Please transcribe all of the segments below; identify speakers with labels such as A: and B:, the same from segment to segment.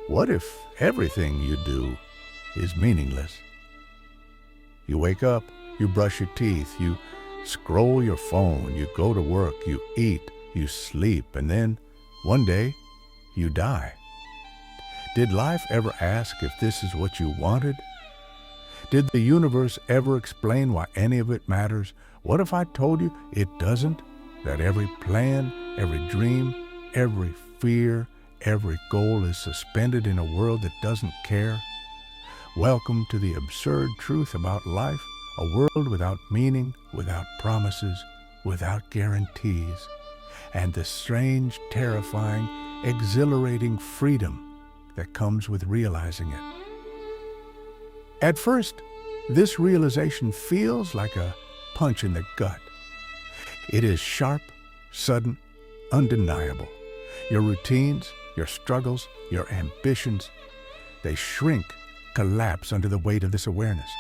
A: What if everything you do is meaningless? You wake up, you brush your teeth, you scroll your phone, you go to work, you eat, you sleep, and then one day you die. Did life ever ask if this is what you wanted? Did the universe ever explain why any of it matters? What if I told you it doesn't? That every plan, every dream, every fear, every goal is suspended in a world that doesn't care? Welcome to the absurd truth about life, a world without meaning, without promises, without guarantees, and the strange, terrifying, exhilarating freedom that comes with realizing it. At first, this realization feels like a punch in the gut. It is sharp, sudden, undeniable. Your routines, your struggles, your ambitions, they shrink, collapse under the weight of this awareness.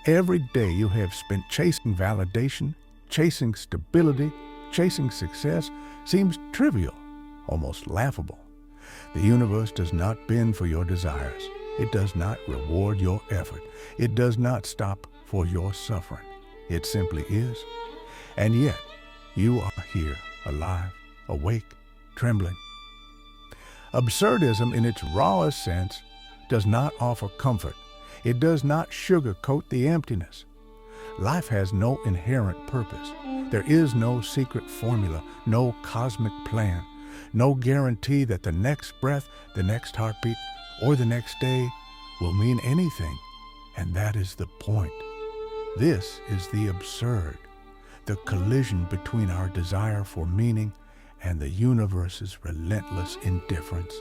A: Every day you have spent chasing validation, chasing stability, chasing success seems trivial, almost laughable. The universe does not bend for your desires. It does not reward your effort. It does not stop for your suffering. It simply is. And yet, you are here, alive, awake, trembling. Absurdism, in its rawest sense, does not offer comfort. It does not sugarcoat the emptiness. Life has no inherent purpose. There is no secret formula, no cosmic plan, no guarantee that the next breath, the next heartbeat, or the next day will mean anything. And that is the point. This is the absurd, the collision between our desire for meaning and the universe's relentless indifference.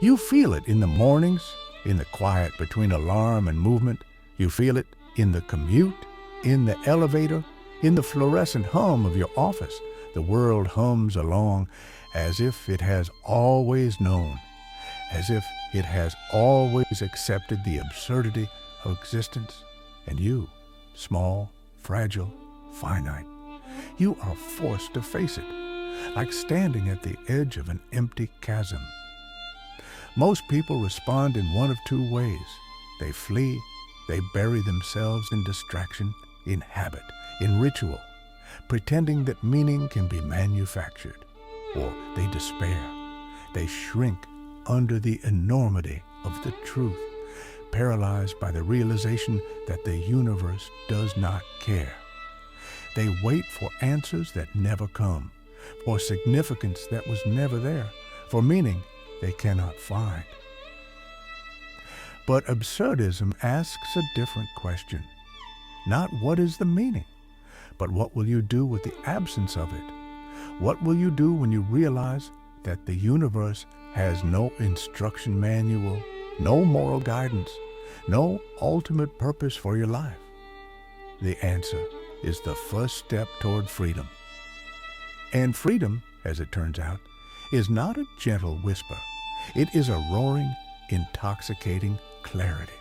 A: You feel it in the mornings, in the quiet between alarm and movement. You feel it in the commute, in the elevator, in the fluorescent hum of your office. The world hums along as if it has always known, as if it has always accepted the absurdity of existence. And you, small, fragile, finite, you are forced to face it, like standing at the edge of an empty chasm. Most people respond in one of two ways. They flee, they bury themselves in distraction, in habit, in ritual, pretending that meaning can be manufactured. Or they despair. They shrink under the enormity of the truth, paralyzed by the realization that the universe does not care. They wait for answers that never come, for significance that was never there, for meaning they cannot find. But absurdism asks a different question. Not what is the meaning, but what will you do with the absence of it? What will you do when you realize that the universe has no instruction manual, no moral guidance, no ultimate purpose for your life? The answer is the first step toward freedom. And freedom, as it turns out, is not a gentle whisper. It is a roaring, intoxicating clarity.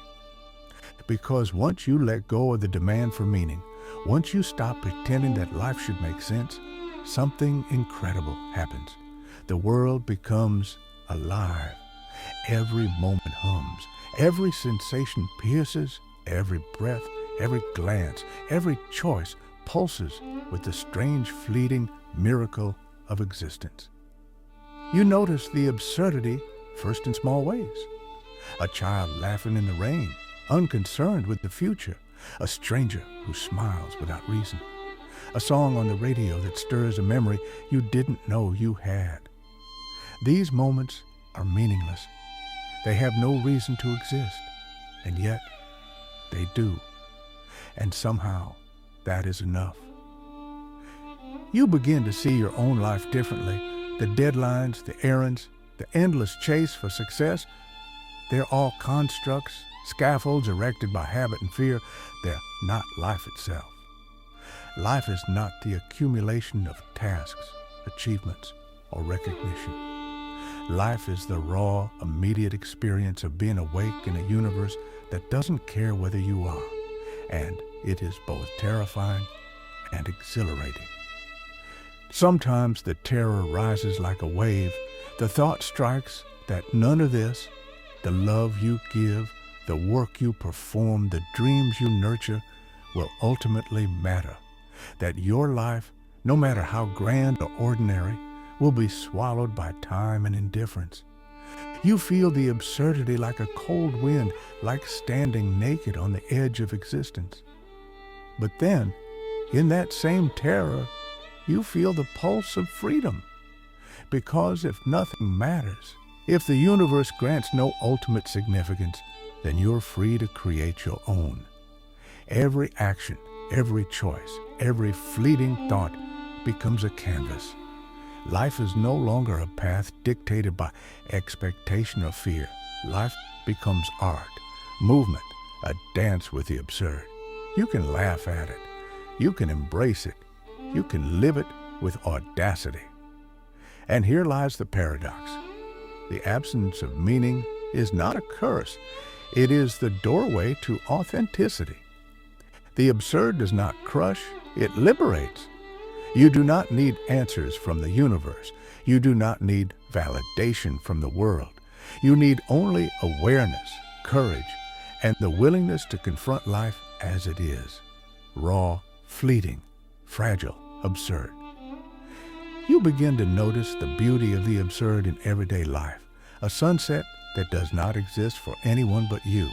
A: Because once you let go of the demand for meaning, once you stop pretending that life should make sense, something incredible happens. The world becomes alive. Every moment hums. Every sensation pierces. Every breath, every glance, every choice pulses with the strange, fleeting miracle of existence. You notice the absurdity first in small ways. A child laughing in the rain, unconcerned with the future. A stranger who smiles without reason. A song on the radio that stirs a memory you didn't know you had. These moments are meaningless. They have no reason to exist, and yet they do. And somehow that is enough. You begin to see your own life differently. The deadlines, the errands, the endless chase for success, they're all constructs, scaffolds erected by habit and fear. They're not life itself. Life is not the accumulation of tasks, achievements, or recognition. Life is the raw, immediate experience of being awake in a universe that doesn't care whether you are, and it is both terrifying and exhilarating. Sometimes the terror rises like a wave. The thought strikes that none of this, the love you give, the work you perform, the dreams you nurture, will ultimately matter. That your life, no matter how grand or ordinary, will be swallowed by time and indifference. You feel the absurdity like a cold wind, like standing naked on the edge of existence. But then, in that same terror, you feel the pulse of freedom. Because if nothing matters, if the universe grants no ultimate significance, then you're free to create your own. Every action, every choice, every fleeting thought becomes a canvas. Life is no longer a path dictated by expectation or fear. Life becomes art, movement, a dance with the absurd. You can laugh at it. You can embrace it. You can live it with audacity. And here lies the paradox. The absence of meaning is not a curse. It is the doorway to authenticity. The absurd does not crush, it liberates. You do not need answers from the universe. You do not need validation from the world. You need only awareness, courage, and the willingness to confront life as it is. Raw, fleeting, fragile, absurd. You begin to notice the beauty of the absurd in everyday life. A sunset that does not exist for anyone but you.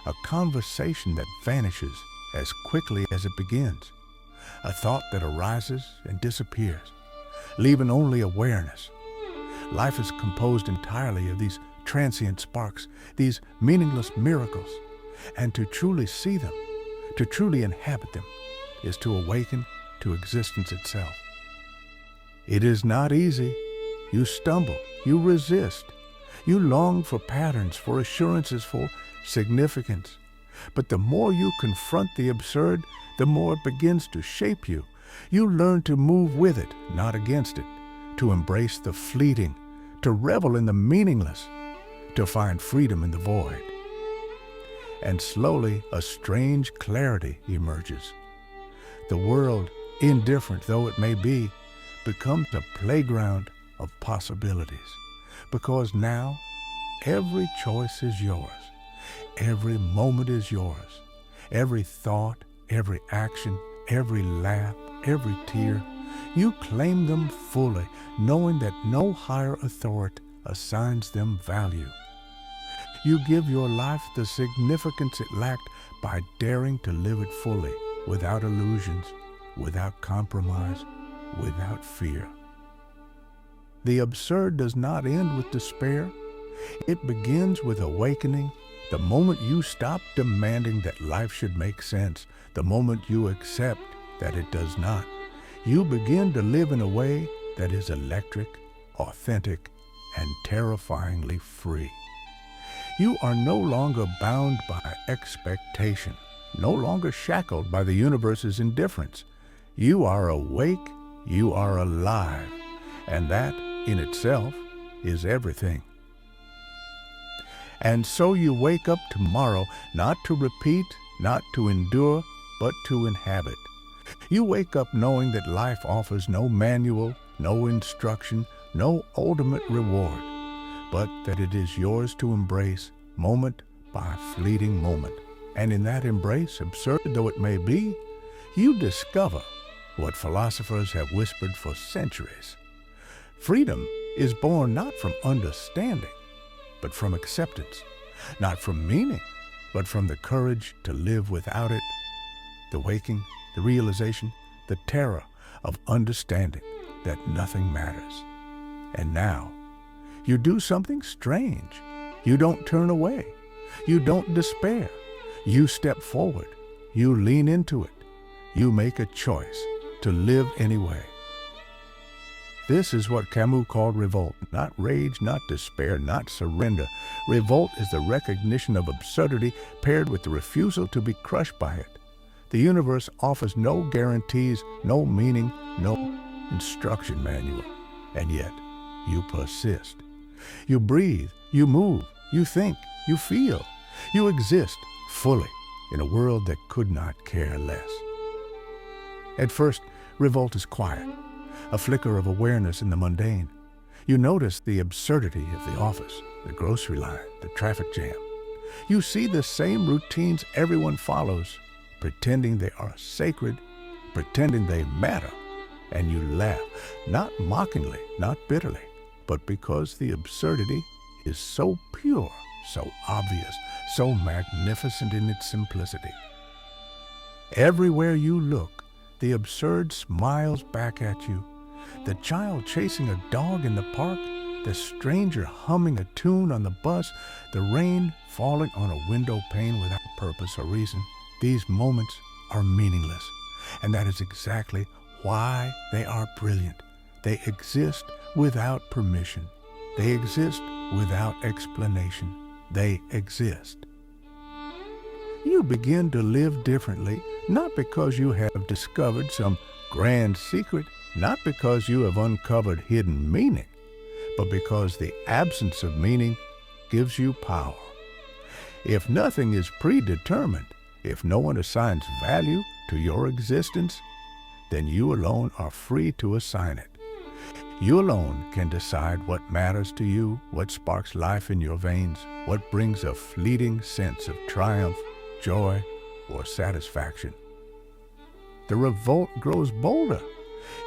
A: A conversation that vanishes as quickly as it begins. A thought that arises and disappears, leaving only awareness. Life is composed entirely of these transient sparks, these meaningless miracles, and to truly see them, to truly inhabit them, is to awaken to existence itself. It is not easy. You stumble, you resist, you long for patterns, for assurances, for significance. But the more you confront the absurd, the more it begins to shape you. You learn to move with it, not against it, to embrace the fleeting, to revel in the meaningless, to find freedom in the void. And slowly a strange clarity emerges. The world, indifferent though it may be, becomes a playground of possibilities. Because now, every choice is yours. Every moment is yours. Every thought, every action, every laugh, every tear, you claim them fully, knowing that no higher authority assigns them value. You give your life the significance it lacked by daring to live it fully, without illusions, without compromise, without fear. The absurd does not end with despair. It begins with awakening. The moment you stop demanding that life should make sense, the moment you accept that it does not, you begin to live in a way that is electric, authentic, and terrifyingly free. You are no longer bound by expectation, no longer shackled by the universe's indifference. You are awake, you are alive, and that in itself is everything. And so you wake up tomorrow not to repeat, not to endure, but to inhabit. You wake up knowing that life offers no manual, no instruction, no ultimate reward, but that it is yours to embrace moment by fleeting moment. And in that embrace, absurd though it may be, you discover what philosophers have whispered for centuries. Freedom is born not from understanding, but from acceptance, not from meaning, but from the courage to live without it, the waking, the realization, the terror of understanding that nothing matters. And now, you do something strange. You don't turn away. You don't despair. You step forward. You lean into it. You make a choice to live anyway. This is what Camus called revolt. Not rage, not despair, not surrender. Revolt is the recognition of absurdity paired with the refusal to be crushed by it. The universe offers no guarantees, no meaning, no instruction manual. And yet, you persist. You breathe, you move, you think, you feel. You exist fully in a world that could not care less. At first, revolt is quiet, a flicker of awareness in the mundane. You notice the absurdity of the office, the grocery line, the traffic jam. You see the same routines everyone follows, pretending they are sacred, pretending they matter, and you laugh, not mockingly, not bitterly, but because the absurdity is so pure, so obvious, so magnificent in its simplicity. Everywhere you look, the absurd smiles back at you. The child chasing a dog in the park, the stranger humming a tune on the bus, the rain falling on a window pane without purpose or reason. These moments are meaningless, and that is exactly why they are brilliant. They exist without permission. They exist without explanation. They exist. You begin to live differently, not because you have discovered some grand secret, not because you have uncovered hidden meaning, but because the absence of meaning gives you power. If nothing is predetermined, if no one assigns value to your existence, then you alone are free to assign it. You alone can decide what matters to you, what sparks life in your veins, what brings a fleeting sense of triumph, joy, or satisfaction. The revolt grows bolder.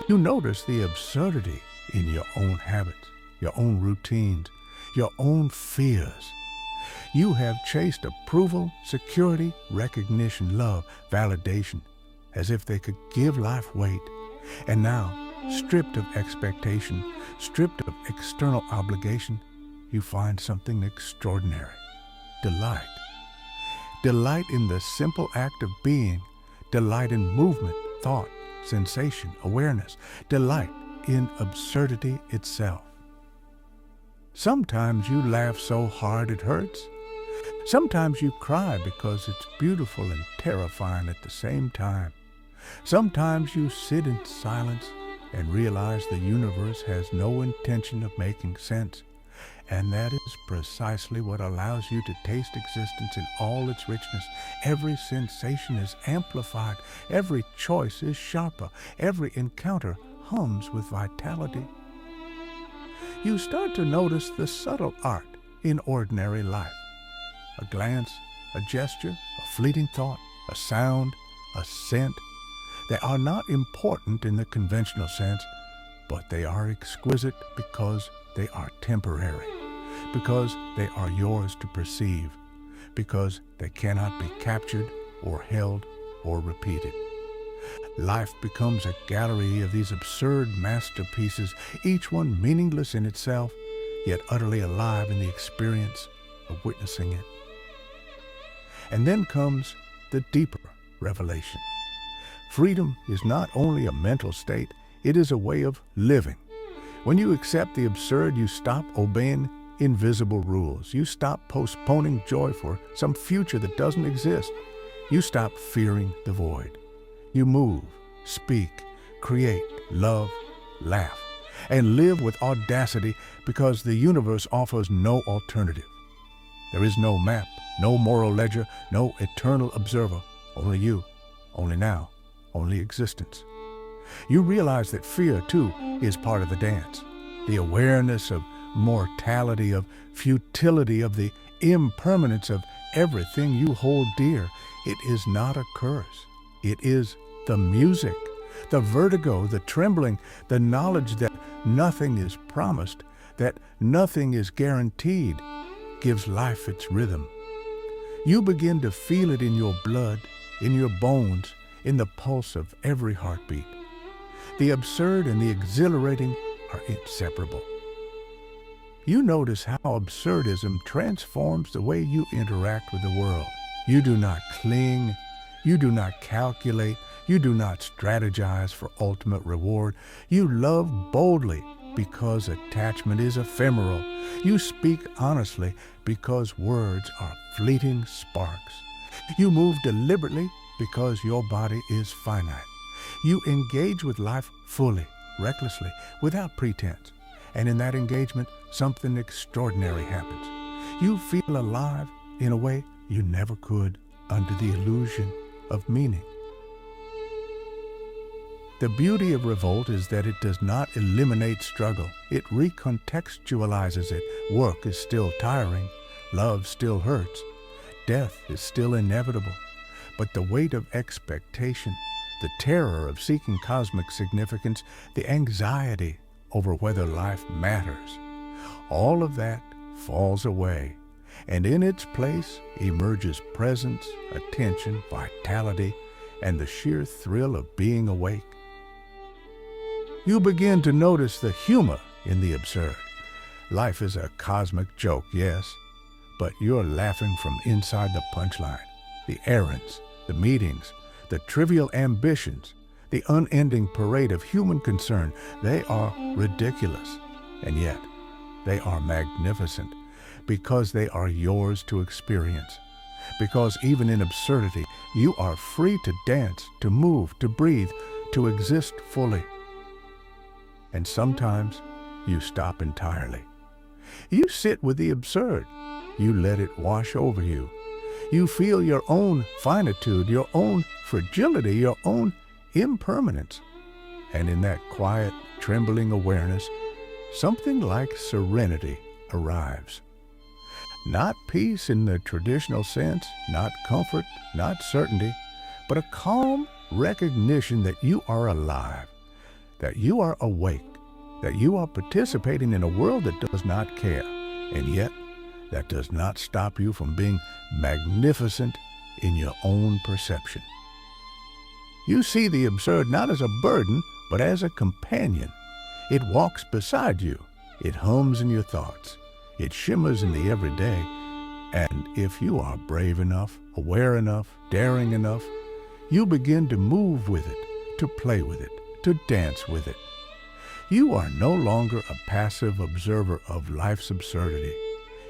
A: You notice the absurdity in your own habits, your own routines, your own fears. You have chased approval, security, recognition, love, validation, as if they could give life weight. And now, stripped of expectation, stripped of external obligation, you find something extraordinary. Delight. Delight in the simple act of being. Delight in movement, thought, sensation, awareness. Delight in absurdity itself. Sometimes you laugh so hard it hurts. Sometimes you cry because it's beautiful and terrifying at the same time. Sometimes you sit in silence and realize the universe has no intention of making sense. And that is precisely what allows you to taste existence in all its richness. Every sensation is amplified. Every choice is sharper. Every encounter hums with vitality. You start to notice the subtle art in ordinary life. A glance, a gesture, a fleeting thought, a sound, a scent. They are not important in the conventional sense, but they are exquisite because they are temporary, because they are yours to perceive, because they cannot be captured or held or repeated. Life becomes a gallery of these absurd masterpieces, each one meaningless in itself, yet utterly alive in the experience of witnessing it. And then comes the deeper revelation. Freedom is not only a mental state, it is a way of living. When you accept the absurd, you stop obeying invisible rules. You stop postponing joy for some future that doesn't exist. You stop fearing the void. You move, speak, create, love, laugh, and live with audacity because the universe offers no alternative. There is no map, no moral ledger, no eternal observer, only you, only now, only existence. You realize that fear, too, is part of the dance. The awareness of mortality, of futility, of the impermanence of everything you hold dear. It is not a curse. It is the music, the vertigo, the trembling, the knowledge that nothing is promised, that nothing is guaranteed, gives life its rhythm. You begin to feel it in your blood, in your bones, in the pulse of every heartbeat. The absurd and the exhilarating are inseparable. You notice how absurdism transforms the way you interact with the world. You do not cling, you do not calculate, you do not strategize for ultimate reward. You love boldly because attachment is ephemeral. You speak honestly because words are fleeting sparks. You move deliberately because your body is finite. You engage with life fully, recklessly, without pretense. And in that engagement, something extraordinary happens. You feel alive in a way you never could under the illusion of meaning. The beauty of revolt is that it does not eliminate struggle. It recontextualizes it. Work is still tiring. Love still hurts. Death is still inevitable. But the weight of expectation, the terror of seeking cosmic significance, the anxiety over whether life matters, all of that falls away, and in its place emerges presence, attention, vitality, and the sheer thrill of being awake. You begin to notice the humor in the absurd. Life is a cosmic joke, yes, but you're laughing from inside the punchline. The errands, the meetings, the trivial ambitions, the unending parade of human concern, they are ridiculous, and yet they are magnificent because they are yours to experience. Because even in absurdity, you are free to dance, to move, to breathe, to exist fully. And sometimes you stop entirely. You sit with the absurd. You let it wash over you. You feel your own finitude, your own fragility, your own impermanence. And in that quiet, trembling awareness, something like serenity arrives. Not peace in the traditional sense, not comfort, not certainty, but a calm recognition that you are alive, that you are awake, that you are participating in a world that does not care, and yet that does not stop you from being magnificent in your own perception. You see the absurd not as a burden, but as a companion. It walks beside you. It hums in your thoughts. It shimmers in the everyday. And if you are brave enough, aware enough, daring enough, you begin to move with it, to play with it, to dance with it. You are no longer a passive observer of life's absurdity.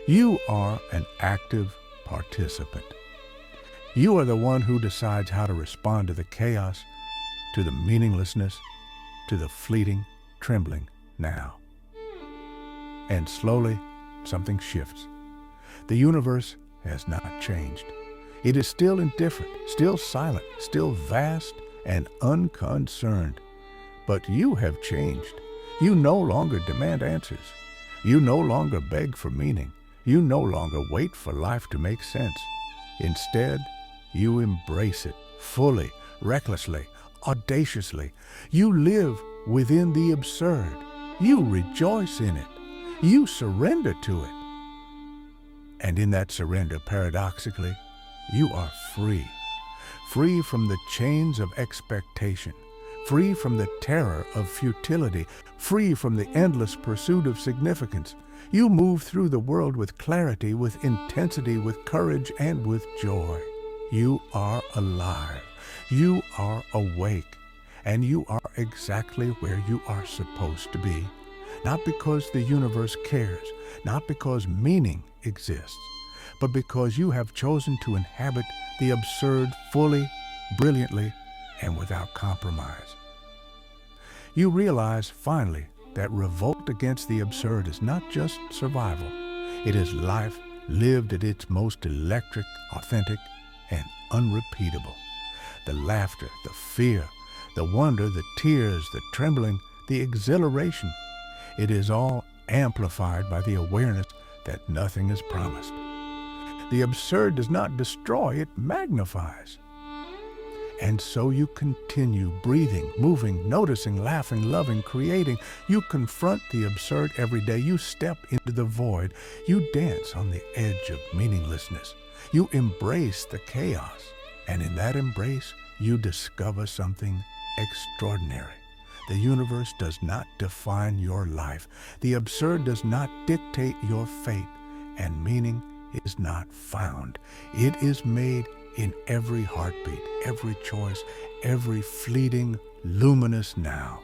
A: You are an active participant. You are the one who decides how to respond to the chaos, to the meaninglessness, to the fleeting, trembling now. And slowly, something shifts. The universe has not changed. It is still indifferent, still silent, still vast and unconcerned. But you have changed. You no longer demand answers. You no longer beg for meaning. You no longer wait for life to make sense. Instead, you embrace it fully, recklessly, audaciously. You live within the absurd. You rejoice in it. You surrender to it. And in that surrender, paradoxically, you are free. Free from the chains of expectation. Free from the terror of futility. Free from the endless pursuit of significance. You move through the world with clarity, with intensity, with courage, and with joy. You are alive. You are awake. And you are exactly where you are supposed to be. Not because the universe cares, not because meaning exists, but because you have chosen to inhabit the absurd fully, brilliantly, and without compromise. You realize, finally, that revolt against the absurd is not just survival. It is life lived at its most electric, authentic, and unrepeatable. The laughter, the fear, the wonder, the tears, the trembling, the exhilaration, it is all amplified by the awareness that nothing is promised. The absurd does not destroy, it magnifies. And so you continue breathing, moving, noticing, laughing, loving, creating. You confront the absurd every day. You step into the void. You dance on the edge of meaninglessness. You embrace the chaos. And in that embrace, you discover something extraordinary. The universe does not define your life. The absurd does not dictate your fate. And meaning is not found. It is made in every heartbeat, every choice, every fleeting, luminous now.